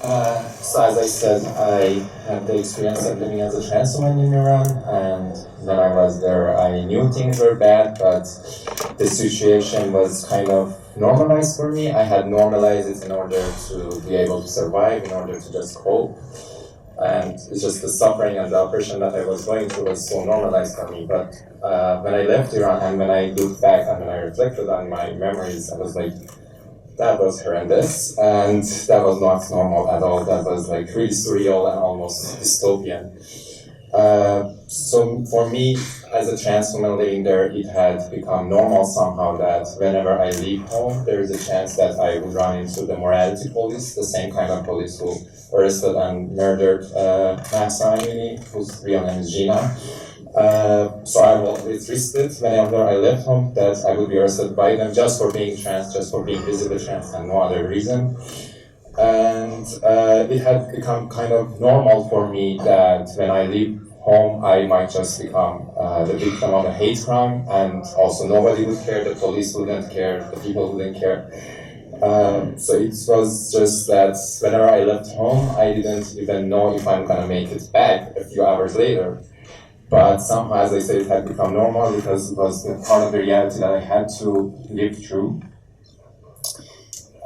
So as I said, I had the experience of living as a trans woman in Iran, and when I was there, I knew things were bad, but the situation was kind of normalized for me. I had normalized it in order to be able to survive, in order to just cope. And it's just the suffering and the oppression that I was going through was so normalized for me. But when I left Iran and when I looked back and when I reflected on my memories, I was like, that was horrendous, and that was not normal at all. That was like really surreal and almost dystopian. So for me, as a trans woman living there, it had become normal somehow that whenever I leave home, there is a chance that I would run into the morality police, the same kind of police who arrested and murdered Mahsa Amini, whose real name is Gina. So I always risked it whenever I left home that I would be arrested by them just for being trans, just for being visibly trans and no other reason. And it had become kind of normal for me that when I leave home, I might just become the victim of a hate crime, and also nobody would care, the police wouldn't care, the people wouldn't care. So it was just that whenever I left home, I didn't even know if I'm gonna make it back a few hours later. But somehow, as I said, it had become normal because it was part of the reality that I had to live through.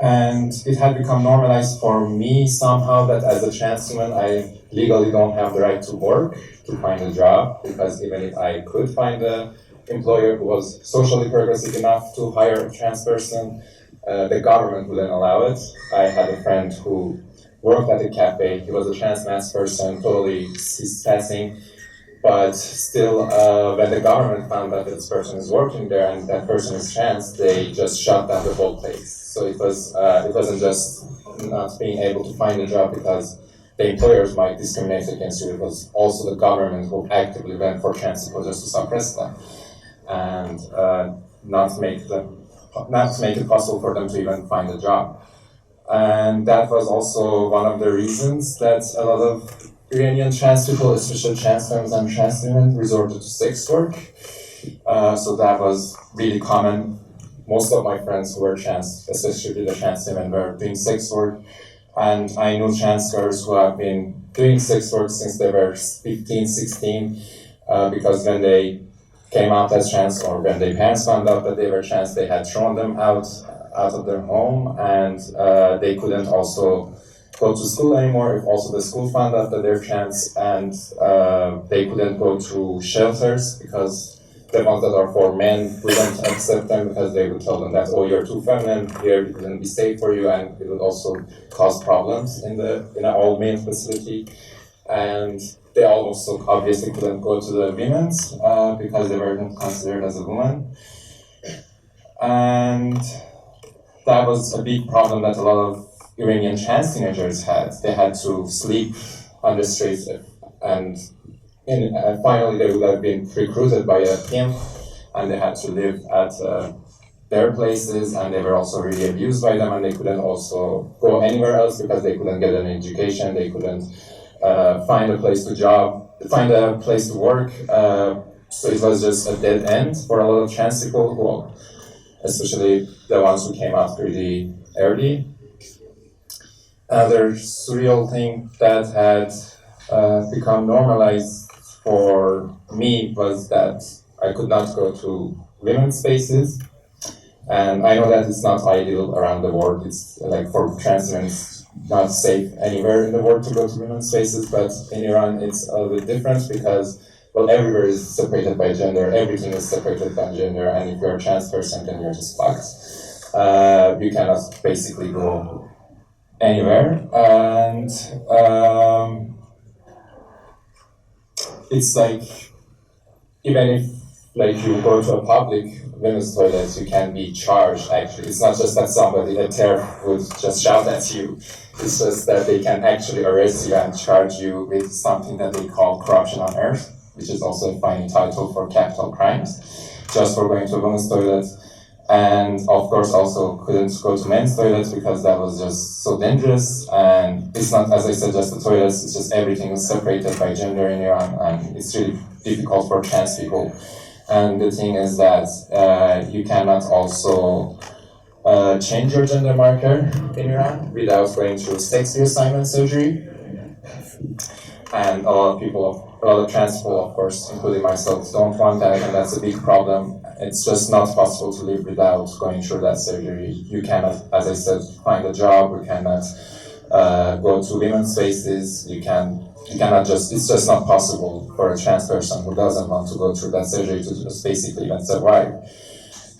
And it had become normalized for me somehow that as a trans woman, I legally don't have the right to work, to find a job, because even if I could find an employer who was socially progressive enough to hire a trans person, the government wouldn't allow it. I had a friend who worked at a cafe. He was a trans person, totally cis-passing. But still, when the government found that this person is working there and that person is trans, they just shut down the whole place. So it wasn't just not being able to find a job because the employers might discriminate against you. It was also the government who actively went for trans people just to suppress them and not to make it possible for them to even find a job. And that was also one of the reasons that a lot of Iranian trans people, especially trans femmes and trans women, resorted to sex work. So that was really common. Most of my friends who were trans, especially the trans women, were doing sex work. And I know trans girls who have been doing sex work since they were 15, 16, because when they came out as trans or when their parents found out that they were trans, they had thrown them out of their home, and they couldn't also go to school anymore if also the school found out that they're trans, and they couldn't go to shelters because the ones that are for men wouldn't accept them because they would tell them that, oh, you're too feminine, here it wouldn't be safe for you, and it would also cause problems in an all-male facility. And they also obviously couldn't go to the women's because they weren't considered as a woman. And that was a big problem that a lot of Iranian trans teenagers had. They had to sleep on the streets, and finally they would have been recruited by a pimp, and they had to live at their places, and they were also really abused by them, and they couldn't also go anywhere else because they couldn't get an education, they couldn't find a place to work. So it was just a dead end for a lot of trans people, who, especially the ones who came out pretty early. Another surreal thing that had become normalized for me was that I could not go to women's spaces. And I know that it's not ideal around the world. It's like for trans men, it's not safe anywhere in the world to go to women's spaces, but in Iran it's a little bit different because, well, everywhere is separated by gender, everything is separated by gender, and if you're a trans person, then you're just fucked. You cannot basically go anywhere, and it's like, even if like you go to a public women's toilet, you can be charged. Actually, it's not just that somebody, a TERF, would just shout at you. It's just that they can actually arrest you and charge you with something that they call corruption on earth, which is also a fine title for capital crimes, just for going to a women's toilet. And of course also couldn't go to men's toilets because that was just so dangerous. And it's not, as I said, just the toilets, it's just everything is separated by gender in Iran, and it's really difficult for trans people. And the thing is that you cannot also change your gender marker in Iran without going through sex reassignment surgery. And a lot of trans people, of course, including myself, don't want that, and that's a big problem. It's just not possible to live without going through that surgery. You cannot, as I said, find a job. You cannot go to women's spaces. You cannot just. It's just not possible for a trans person who doesn't want to go through that surgery to just basically even survive.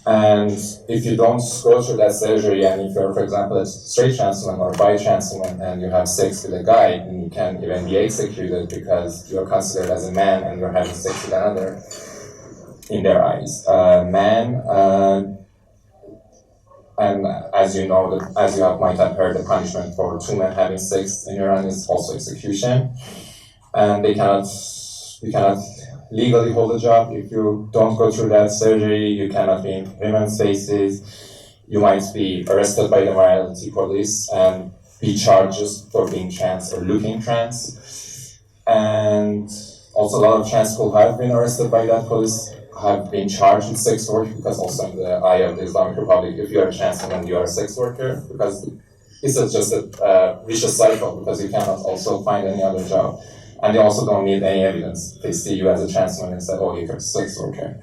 And if you don't go through that surgery, and if you're, for example, a straight trans woman or bi trans woman, and you have sex with a guy, then you can even be executed because you're considered as a man and you're having sex with another in their eyes. And as you know, as you might have heard, the punishment for two men having sex in Iran is also execution. And you cannot legally hold a job if you don't go through that surgery. You cannot be in women's spaces. You might be arrested by the morality police and be charged just for being trans or looking trans. And also a lot of trans people have been arrested by that police, have been charged with sex work, because also in the eye of the Islamic Republic, if you are a trans woman, you are a sex worker, because it's just a vicious cycle, because you cannot also find any other job. And they also don't need any evidence. They see you as a trans woman and say, oh, you're a sex worker.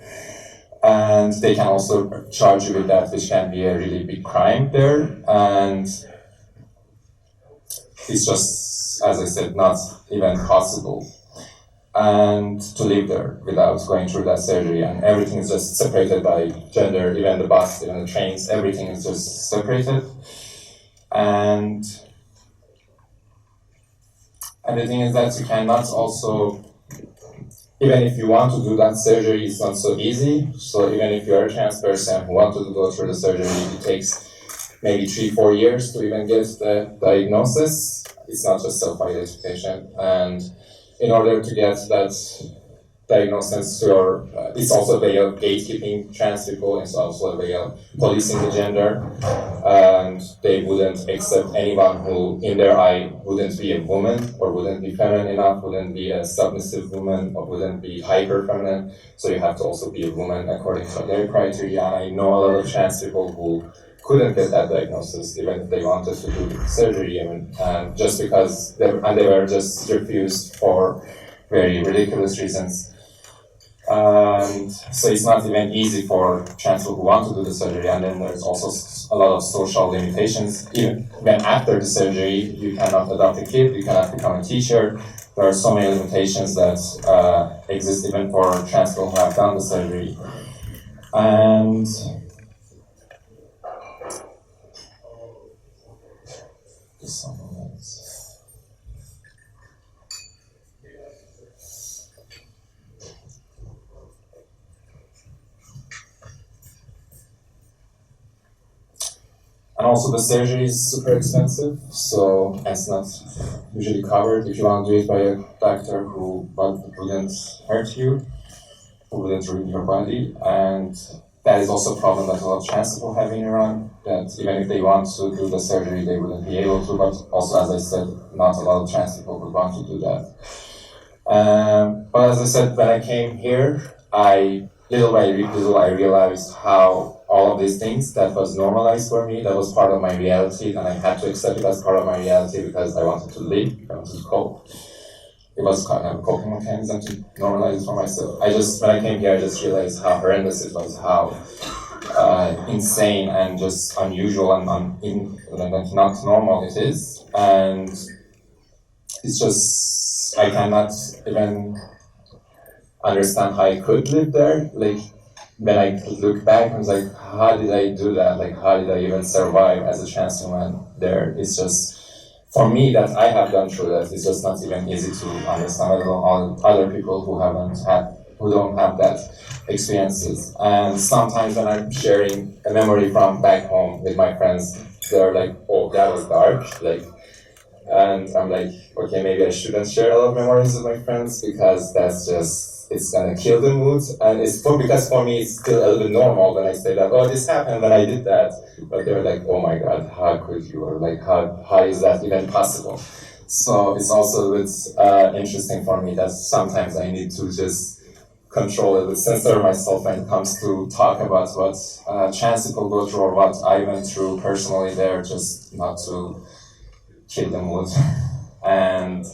And they can also charge you with that, which can be a really big crime there. And it's just, as I said, not even possible. And to live there without going through that surgery. And everything is just separated by gender, even the bus, even the trains, everything is just separated. And the thing is that you cannot also, even if you want to do that surgery, it's not so easy. So even if you're a trans person who wants to go through the surgery, it takes maybe 3-4 years to even get the diagnosis. It's not just self-identification. And in order to get that diagnosis, it's also a way of gatekeeping trans people. It's also a way of policing the gender. And they wouldn't accept anyone who, in their eye, wouldn't be a woman, or wouldn't be feminine enough, wouldn't be a submissive woman, or wouldn't be hyper-feminine. So you have to also be a woman according to their criteria. And I know a lot of trans people who couldn't get that diagnosis, even if they wanted to do surgery, and just because they were just refused for very ridiculous reasons. So it's not even easy for trans people who want to do the surgery, and then there's also a lot of social limitations. Even after the surgery, you cannot adopt a kid, you cannot become a teacher. There are so many limitations that exist even for trans people who have done the surgery. And just some moments. And also the surgery is super expensive, so it's not usually covered if you want to do it by a doctor who wouldn't hurt you, who wouldn't ruin your body. And that is also a problem that a lot of trans people have in Iran, that even if they want to do the surgery, they wouldn't be able to, but also, as I said, not a lot of trans people would want to do that. But as I said, when I came here, little by little, I realized how all of these things that was normalized for me, that was part of my reality, and I had to accept it as part of my reality because I wanted to live, I wanted to cope. It was kind of a coping mechanism to normalize it for myself. When I came here, I just realized how horrendous it was, how insane and just unusual and not normal it is. And it's just, I cannot even understand how I could live there. Like, when I look back, I was like, how did I do that? Like, how did I even survive as a trans woman there? It's just, for me, that I have gone through that, it's just not even easy to understand. I don't know all other people who don't have that experiences. And sometimes when I'm sharing a memory from back home with my friends, they're like, oh, that was dark. And I'm like, okay, maybe I shouldn't share a lot of memories with my friends because that's just, it's gonna kill the mood. And because for me, it's still a little bit normal when I say that, oh, this happened when I did that. But they're like, oh my God, how could you? Or like, how is that even possible? So it's also interesting for me that sometimes I need to just control it, censor myself when it comes to talk about what trans people go through or what I went through personally there, just not to kill the mood. And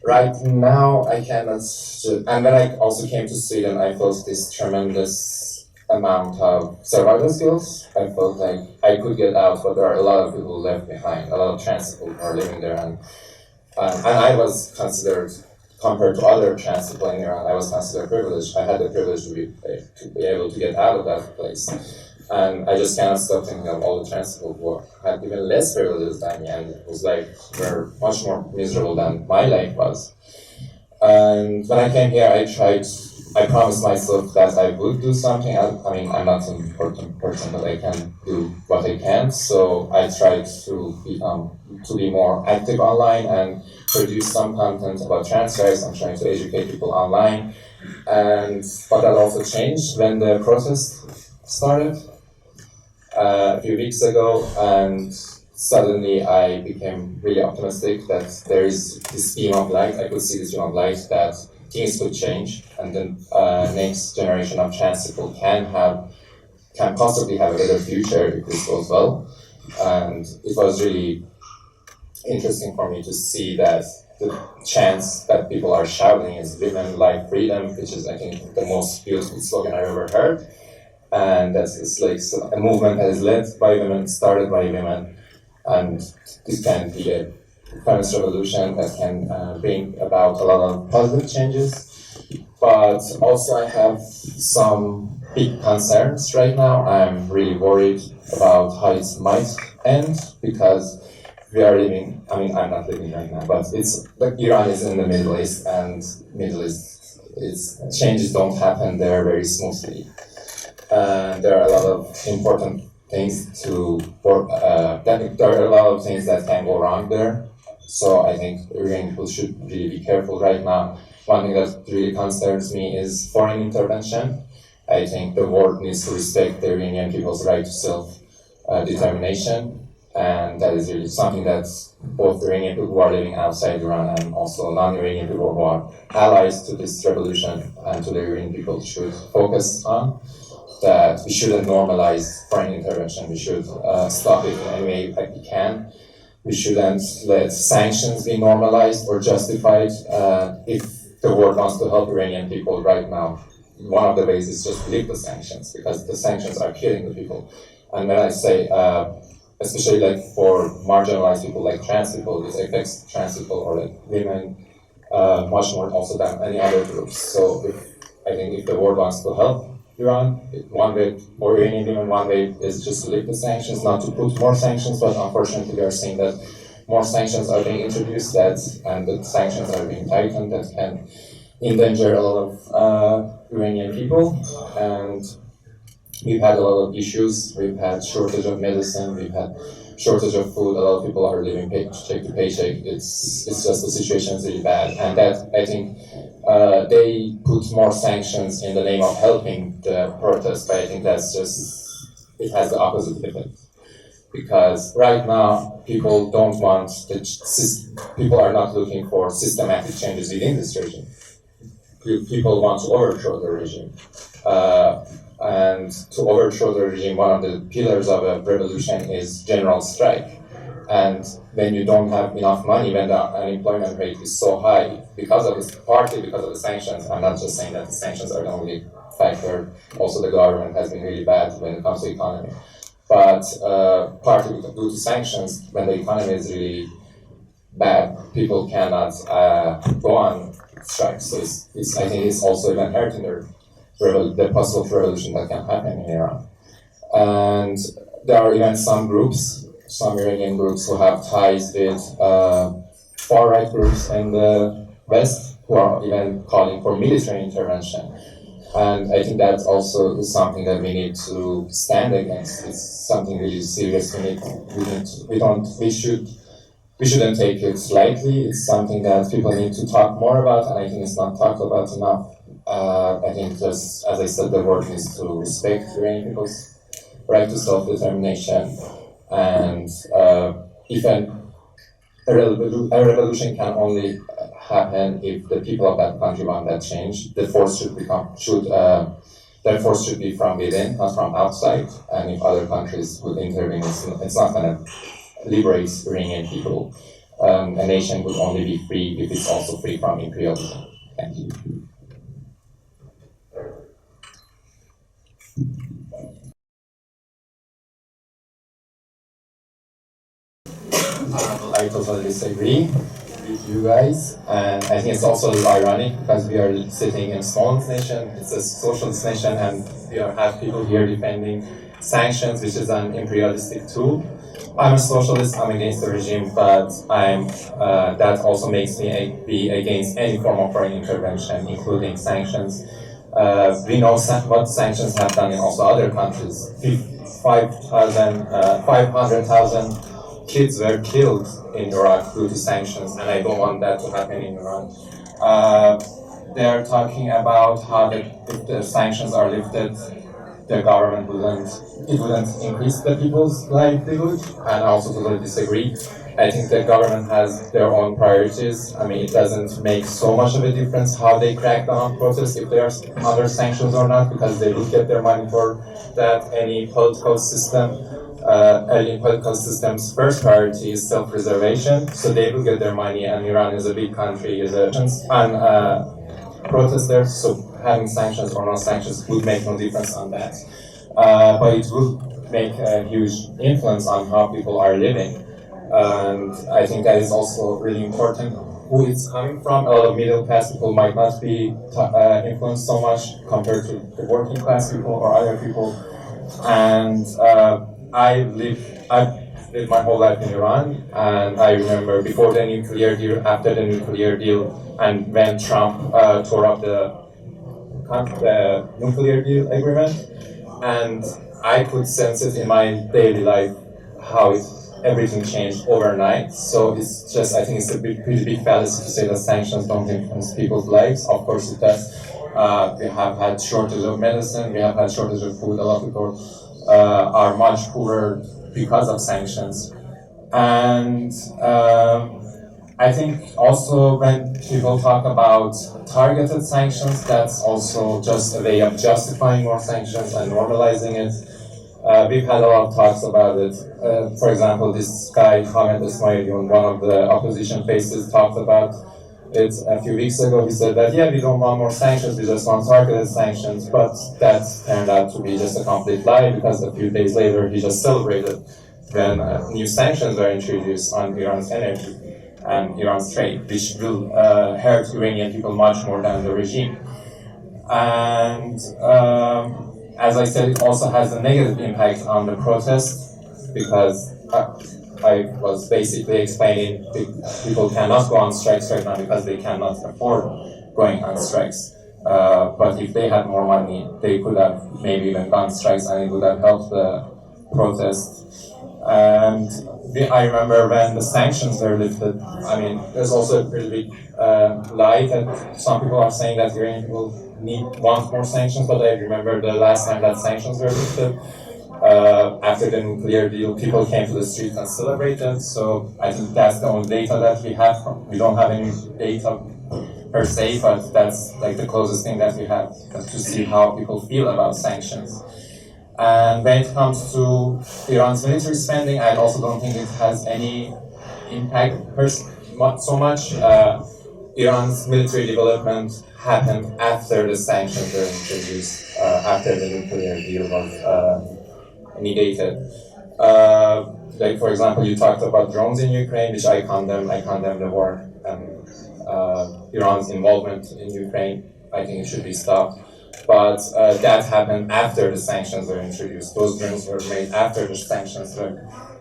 right now I cannot, and when I also came to Sweden, I felt this tremendous amount of survival skills. I felt like I could get out, but there are a lot of people left behind, a lot of trans people who are living there, and I was considered, compared to other trans people in Iran, I was considered privileged. I had the privilege to be able to get out of that place. And I just cannot stop thinking of all the trans people who had even less privileges than me, and it was like, were much more miserable than my life was. And when I came here, I promised myself that I would do something. I mean, I'm not an important person, but I can do what I can. So I tried to be more active online and produce some content about trans rights. I'm trying to educate people online. But that also changed when the protest started a few weeks ago, and suddenly I became really optimistic that there is this beam of light. I could see this beam of light that things could change, and the next generation of trans people can possibly have a better future if this goes well. And it was really interesting for me to see that the chants that people are shouting is "Women, Life, Freedom," which is, I think, the most beautiful slogan I've ever heard. And it's like a movement that is led by women, started by women, and this can be a feminist revolution that can bring about a lot of positive changes. But also I have some big concerns right now. I'm really worried about how it might end, because we are living, I mean, I'm not living right now, but it's like Iran is in the Middle East, and Middle East changes don't happen there very smoothly. There are a lot of important things to work, there are a lot of things that can go wrong there. So I think Iranian people should really be careful right now. One thing that really concerns me is foreign intervention. I think the world needs to respect the Iranian people's right to self-determination, and that is really something that both Iranian people who are living outside Iran and also non-Iranian people who are allies to this revolution and to the Iranian people should focus on. That we shouldn't normalize foreign intervention. We should stop it in any way that we can. We shouldn't let sanctions be normalized or justified. If the world wants to help Iranian people right now, one of the ways is just lift the sanctions, because the sanctions are killing the people. And when I say, especially like for marginalized people like trans people, this affects trans people or like women much more also than any other groups. So I think if the world wants to help Iran, one way, or Iranian women, one way is just to lift the sanctions, not to put more sanctions, but unfortunately we are seeing that more sanctions are being introduced, and the sanctions are being tightened, that can endanger a lot of Iranian people. And we've had a lot of issues. We've had shortage of medicine, we've had shortage of food, a lot of people are living paycheck to paycheck. It's just the situation is really bad, and that, I think, they put more sanctions in the name of helping the protest, but I think that's just, it has the opposite effect. Because right now, people don't want, people are not looking for systematic changes within this regime. People want to overthrow the regime. And to overthrow the regime, one of the pillars of a revolution is general strike. And when you don't have enough money, when the unemployment rate is so high, partly because of the sanctions, I'm not just saying that the sanctions are the only factor, also the government has been really bad when it comes to the economy. But partly due to sanctions, when the economy is really bad, people cannot go on strike. So I think it's also even hurting the possible revolution that can happen in Iran. And there are even some Iranian groups who have ties with far-right groups in the West who are even calling for military intervention. And I think that also is something that we need to stand against. It's something really serious. We shouldn't take it lightly. It's something that people need to talk more about, and I think it's not talked about enough. I think, just as I said, the world needs to respect Iranian people's right to self-determination, and if a revolution can only happen if the people of that country want that change. The force that force should be from within, not from outside. And if other countries would intervene, it's not going to liberate Iranian people. A nation would only be free if it's also free from imperialism. Thank you. I totally disagree with you guys, and I think it's also ironic because we are sitting in Smålands nation, it's a socialist nation, and we have people here defending sanctions, which is an imperialistic tool. I'm a socialist, I'm against the regime, but that also makes me be against any form of foreign intervention, including sanctions. We know what sanctions have done in also other countries. 500,000 kids were killed in Iraq due to sanctions, and I don't want that to happen in Iran. They are talking about how if the sanctions are lifted, the government wouldn't increase the people's livelihood, and I also totally disagree. I think the government has their own priorities. I mean, it doesn't make so much of a difference how they crack down on protests, if they are under sanctions or not, because they will get their money for that. Any political system's first priority is self-preservation, so they will get their money, and Iran is a big country, and protesters, so having sanctions or no sanctions would make no difference on that. But it would make a huge influence on how people are living. And I think that is also really important who it's coming from. A lot of middle class people might not be influenced so much compared to the working class people or other people. And I've lived my whole life in Iran, and I remember before the nuclear deal, after the nuclear deal, and when Trump tore up the nuclear deal agreement, and I could sense it in my daily life how everything changed overnight. So it's just, I think it's a pretty big fallacy to say that sanctions don't influence people's lives. Of course it does. We have had shortage of medicine, we have had shortage of food. A lot of people are much poorer because of sanctions. And I think also when people talk about targeted sanctions, that's also just a way of justifying more sanctions and normalizing it. We've had a lot of talks about it. For example, this guy, Hamed Esmailion, one of the opposition faces, talked about it a few weeks ago. He said that, yeah, we don't want more sanctions, we just want targeted sanctions. But that turned out to be just a complete lie, because a few days later he just celebrated when new sanctions were introduced on Iran's energy and Iran's trade, which will hurt Iranian people much more than the regime. And as I said, it also has a negative impact on the protest, because I was basically explaining people cannot go on strikes right now because they cannot afford going on strikes. But if they had more money, they could have maybe even gone strikes, and it would have helped the protest. And I remember when the sanctions were lifted, I mean, there's also a pretty big lie that some people are saying that Iranian people want more sanctions, but I remember the last time that sanctions were lifted, after the nuclear deal, people came to the streets and celebrated. So I think that's the only data that we have. We don't have any data per se, but that's like the closest thing that we have to see how people feel about sanctions. And when it comes to Iran's military spending, I also don't think it has any impact so much. Iran's military development happened after the sanctions were introduced, after the nuclear deal was negated. Like, for example, you talked about drones in Ukraine, which I condemn the war and Iran's involvement in Ukraine. I think it should be stopped. But that happened after the sanctions were introduced. Those drones were made after the sanctions were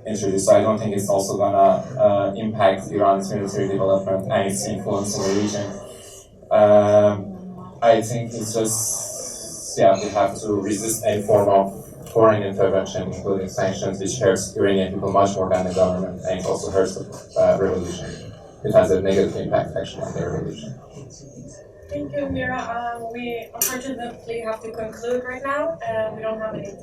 introduced. So I don't think it's also gonna impact Iran's military development and its influence in the region. I think it's just, yeah, we have to resist any form of foreign intervention, including sanctions, which hurts Iranian people much more than the government, and it also hurts the revolution. It has a negative impact, actually, on the revolution. Thank you, Mira. We unfortunately have to conclude right now, and we don't have any time.